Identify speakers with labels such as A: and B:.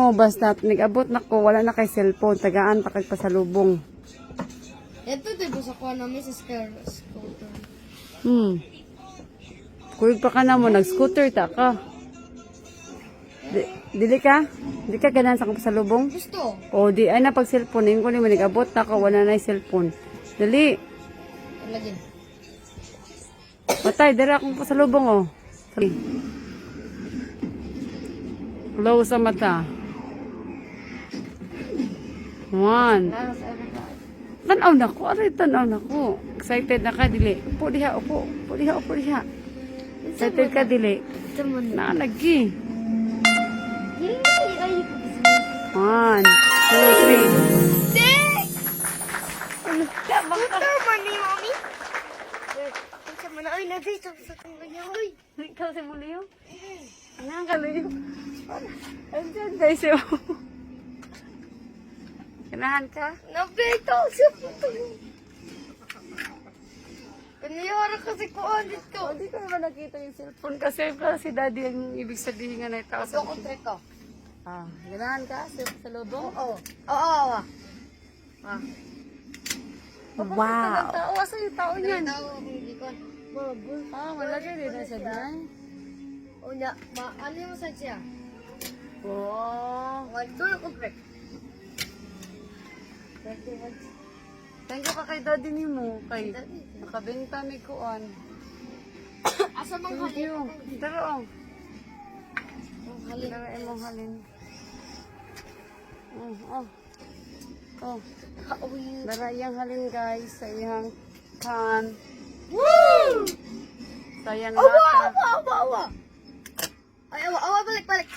A: mo, basta nag-abot na ko, wala na kay cellphone, tagaan pa kay pasalubong.
B: Ito, diba sa kuha namin sa scooter.
A: Kurig pa ka na mo, nag-scooter ta ka. Dili ka? Di ka ganan sa pasalubong?
B: Gusto.
A: O di ay na pag cellphone, yung ko ni nag-abot na ka, wala na yung cellphone. Dali.
B: Lagyan.
A: Patay, dara akong pasalubong oh. Close sa mata. 1. Tanaw na ko, aray tanaw na ko. Excited na ka, dili. Upo diha, upo. Upo diha, upo diha. Excited ka, dili.
B: Ito mo na.
A: Nalagi.
B: Ay,
A: 1, 2, 3.
B: Tama ni mami. Ito mo na. Ay, nagay ito sa kanya. Ay.
A: Ikaw si Muliyo? Anong kaluyo? Andiyan guys yun. Kanahan ka?
B: Nabito sa puto. Kaniyara kasi ko dito.
A: Hindi ko naman nakita yung cellphone kasi si daddy ang ibig sabihin nga na itaw
B: Ito
A: sa
B: ko trick ko.
A: ganahan ka sa lubong?
B: Oo. Oo.
A: Wow! Tao, asa yung tao
B: Yan.
A: niyan?
B: Tao akong hindi ko. Babul.
A: Malaki din na siya dyan.
B: O niya, ano yung sa siya?
A: Wow!
B: Ito yung kumprek.
A: Thank you ka kay daddy ni mo. Kay nakabenta may kuan.
B: Asa mang
A: Thank
B: halin?
A: you. Daro.
B: Ang halin.
A: Daro imong halin. Oh.
B: Kauwi.
A: Dara iyang halin guys sa iyang kan.
B: Woo!
A: Sa iyang
B: Awa,
A: lata.
B: awa, awa, awa. Ay, awa, awa, balik. Balik.